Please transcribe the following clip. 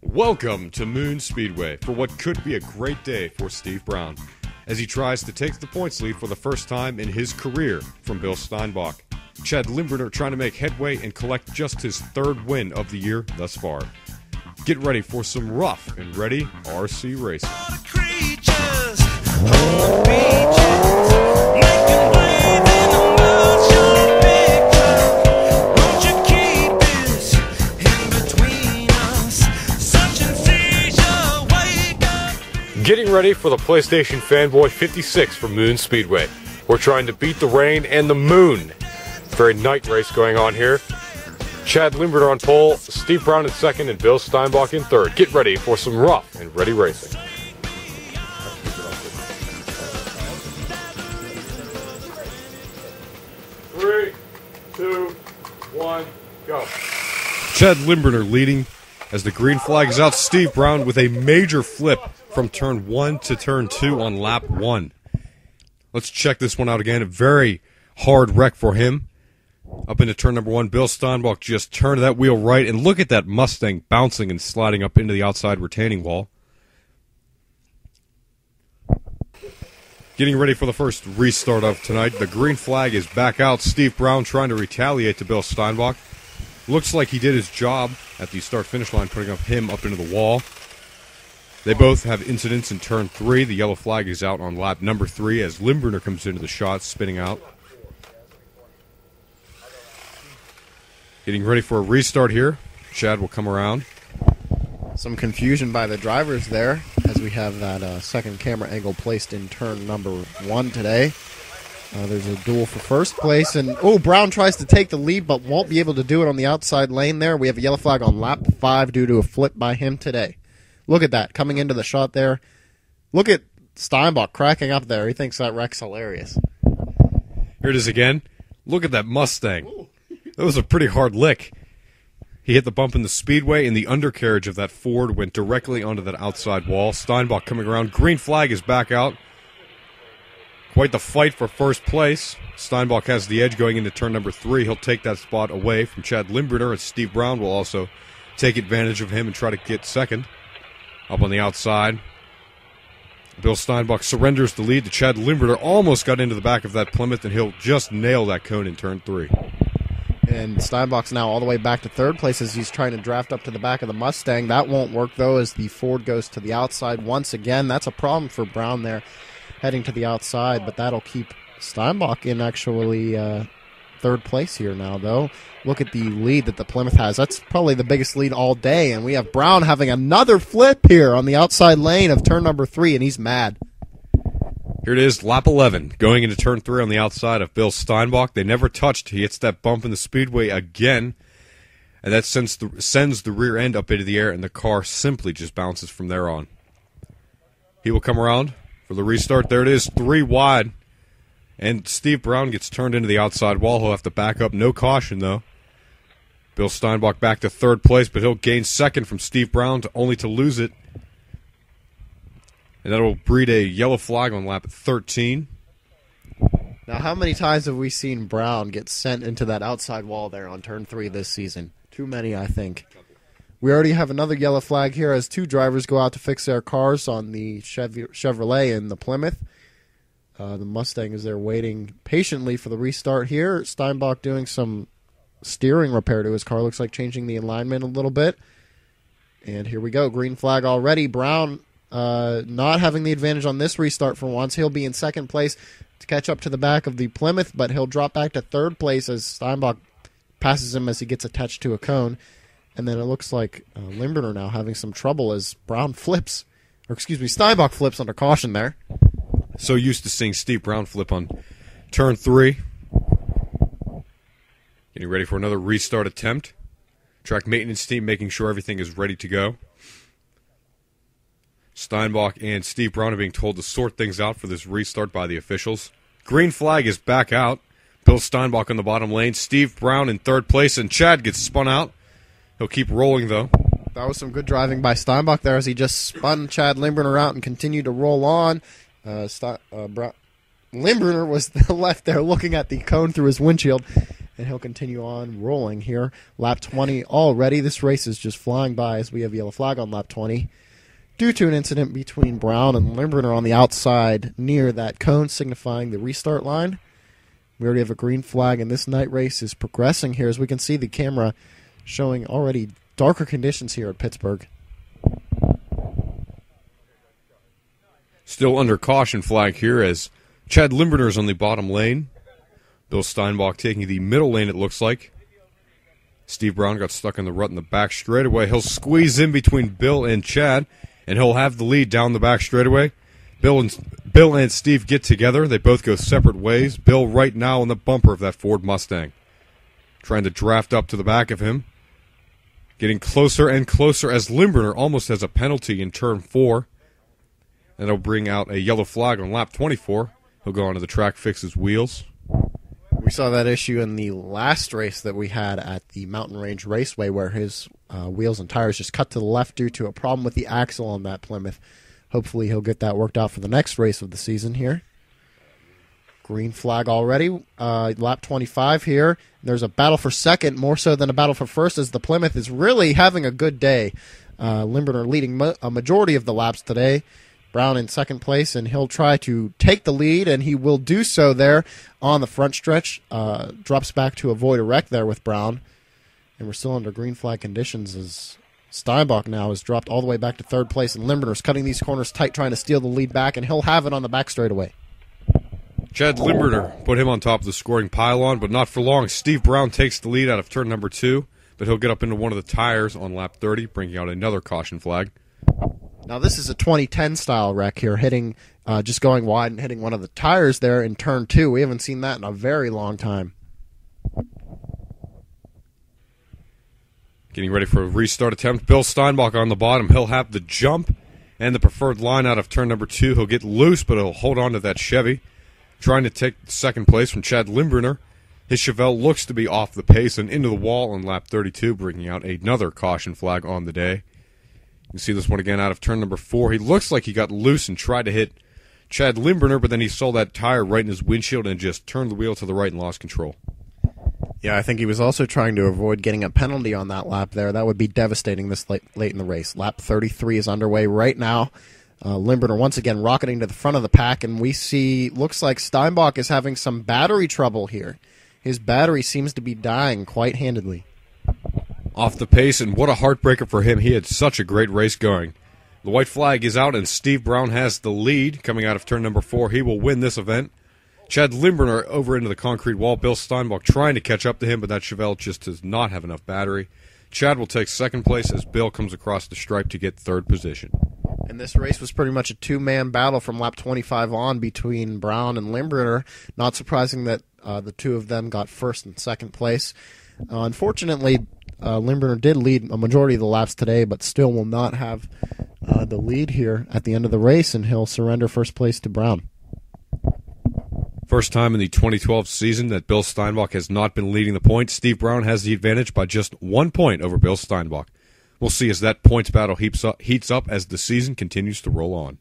Welcome to Moon Speedway for what could be a great day for Steve Brown as he tries to take the points lead for the first time in his career from Bill Steinbach. Chad Limburner trying to make headway and collect just his third win of the year thus far. Get ready for some rough and ready RC racing. Getting ready for the PlaystationFanboy 56 for Moon Speedway. We're trying to beat the rain and the moon. Very night race going on here. Chad Limburner on pole, Steve Brown in second, and Bill Steinbach in third. Get ready for some rough and ready racing. Three, two, one, go. Chad Limburner leading as the green flag is out. Steve Brown with a major flip from turn 1 to turn 2 on lap 1. Let's check this one out again. A very hard wreck for him. Up into turn number 1, Bill Steinbach just turned that wheel right, and look at that Mustang bouncing and sliding up into the outside retaining wall. Getting ready for the first restart of tonight. The green flag is back out. Steve Brown trying to retaliate to Bill Steinbach. Looks like he did his job at the start-finish line, putting him up into the wall. They both have incidents in turn 3. The yellow flag is out on lap number 3 as Limburner comes into the shot, spinning out. Getting ready for a restart here. Chad will come around. Some confusion by the drivers there as we have that second camera angle placed in turn number 1 today. There's a duel for first place, and Brown tries to take the lead but won't be able to do it on the outside lane there. We have a yellow flag on lap 5 due to a flip by him today. Look at that, coming into the shot there. Look at Steinbach cracking up there. He thinks that wreck's hilarious. Here it is again. Look at that Mustang. That was a pretty hard lick. He hit the bump in the speedway, and the undercarriage of that Ford went directly onto that outside wall. Steinbach coming around. Green flag is back out. Quite the fight for first place. Steinbach has the edge going into turn number 3. He'll take that spot away from Chad Limburner, and Steve Brown will also take advantage of him and try to get second. Up on the outside, Bill Steinbach surrenders the lead to Chad Limburner. Almost got into the back of that Plymouth, and he'll just nail that cone in turn 3. And Steinbach's now all the way back to third place as he's trying to draft up to the back of the Mustang. That won't work, though, as the Ford goes to the outside once again. That's a problem for Brown there, heading to the outside, but that'll keep Steinbach in actually third place here now, though. Look at the lead that the Plymouth has. That's probably the biggest lead all day, and we have Brown having another flip here on the outside lane of turn number 3, and he's mad. Here it is, lap 11, going into turn 3 on the outside of Bill Steinbach. They never touched. He hits that bump in the speedway again, and that sends the rear end up into the air, and the car simply just bounces from there on. He will come around for the restart. There it is, 3 wide, and Steve Brown gets turned into the outside wall. He'll have to back up. No caution, though. Bill Steinbach back to third place, but he'll gain second from Steve Brown only to lose it. And that will breed a yellow flag on lap 13. Now, how many times have we seen Brown get sent into that outside wall there on turn 3 this season? Too many, I think. We already have another yellow flag here as 2 drivers go out to fix their cars on the Chevrolet and the Plymouth. The Mustang is there waiting patiently for the restart here. Steinbach doing some steering repair to his car. Looks like changing the alignment a little bit. And here we go. Green flag already. Brown not having the advantage on this restart for once. He'll be in second place to catch up to the back of the Plymouth, but he'll drop back to third place as Steinbach passes him as he gets attached to a cone. And then it looks like Limburner now having some trouble as Brown flips. Or excuse me, Steinbach flips under caution there. So used to seeing Steve Brown flip on turn 3. Getting ready for another restart attempt. Track maintenance team making sure everything is ready to go. Steinbach and Steve Brown are being told to sort things out for this restart by the officials. Green flag is back out. Bill Steinbach on the bottom lane. Steve Brown in third place, and Chad gets spun out. He'll keep rolling, though. That was some good driving by Steinbach there as he just spun Chad Limburner out and continued to roll on. Limburner was left there looking at the cone through his windshield and he'll continue on rolling here. Lap 20 already. This race is just flying by as we have yellow flag on lap 20 due to an incident between Brown and Limburner on the outside near that cone signifying the restart line. We already have a green flag, and this night race is progressing here as we can see the camera showing already darker conditions here at Pittsburgh. Still under caution flag here as Chad Limburner is on the bottom lane. Bill Steinbach taking the middle lane, it looks like. Steve Brown got stuck in the rut in the back straightaway. He'll squeeze in between Bill and Chad, and he'll have the lead down the back straightaway. Bill and Steve get together. They both go separate ways. Bill right now on the bumper of that Ford Mustang, trying to draft up to the back of him. Getting closer and closer as Limburner almost has a penalty in turn 4. And it'll bring out a yellow flag on lap 24. He'll go onto the track, fix his wheels. We saw that issue in the last race that we had at the Mountain Range Raceway where his wheels and tires just cut to the left due to a problem with the axle on that Plymouth. Hopefully he'll get that worked out for the next race of the season here. Green flag already. Lap 25 here. There's a battle for second, more so than a battle for first, as the Plymouth is really having a good day. Limburner leading a majority of the laps today. Brown in second place, and he'll try to take the lead, and he will do so there on the front stretch. Drops back to avoid a wreck there with Brown. And we're still under green flag conditions as Steinbach now is dropped all the way back to third place, and Limburner's cutting these corners tight, trying to steal the lead back, and he'll have it on the back straightaway. Chad Limburner put him on top of the scoring pylon, but not for long. Steve Brown takes the lead out of turn number 2, but he'll get up into one of the tires on lap 30, bringing out another caution flag. Now this is a 2010 style wreck here, hitting, just going wide and hitting one of the tires there in turn 2. We haven't seen that in a very long time. Getting ready for a restart attempt. Bill Steinbach on the bottom. He'll have the jump and the preferred line out of turn number 2. He'll get loose, but he'll hold on to that Chevy. Trying to take second place from Chad Limburner. His Chevelle looks to be off the pace and into the wall on lap 32, bringing out another caution flag on the day. You can see this one again out of turn number 4. He looks like he got loose and tried to hit Chad Limburner, but then he saw that tire right in his windshield and just turned the wheel to the right and lost control. Yeah, I think he was also trying to avoid getting a penalty on that lap there. That would be devastating this late in the race. Lap 33 is underway right now. Limburner once again rocketing to the front of the pack, and we see, looks like Steinbach is having some battery trouble here. His battery seems to be dying quite handedly. Off the pace, and what a heartbreaker for him. He had such a great race going. The white flag is out, and Steve Brown has the lead coming out of turn number 4. He will win this event. Chad Limburner over into the concrete wall. Bill Steinbach trying to catch up to him, but that Chevelle just does not have enough battery. Chad will take second place as Bill comes across the stripe to get third position. And this race was pretty much a two-man battle from lap 25 on between Brown and Limburner. Not surprising that the two of them got first and second place. Unfortunately, Limburner did lead a majority of the laps today, but still will not have the lead here at the end of the race, and he'll surrender first place to Brown. First time in the 2012 season that Bill Steinbach has not been leading the points. Steve Brown has the advantage by just 1 point over Bill Steinbach. We'll see as that points battle heats up as the season continues to roll on.